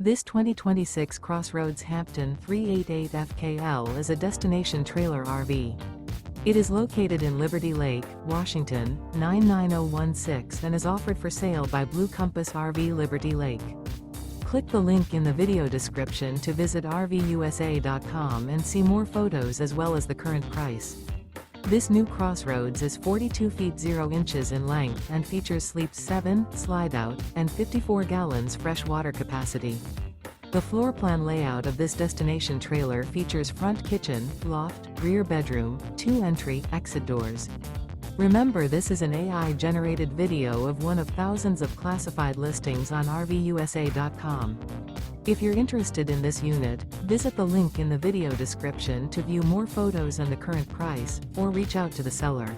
This 2026 CrossRoads Hampton 388 FKL is a destination trailer RV. It is located in Liberty Lake, Washington, 99016 and is offered for sale by Blue Compass RV Liberty Lake. Click the link in the video description to visit RVUSA.com and see more photos as well as the current price. This new CrossRoads is 42 feet 0 inches in length and features sleeps 7, slide-out, and 54 gallons fresh water capacity. The floor plan layout of this destination trailer features front kitchen, loft, rear bedroom, 2 entry, exit doors. Remember, this is an AI-generated video of one of thousands of classified listings on RVUSA.com. If you're interested in this unit, visit the link in the video description to view more photos and the current price, or reach out to the seller.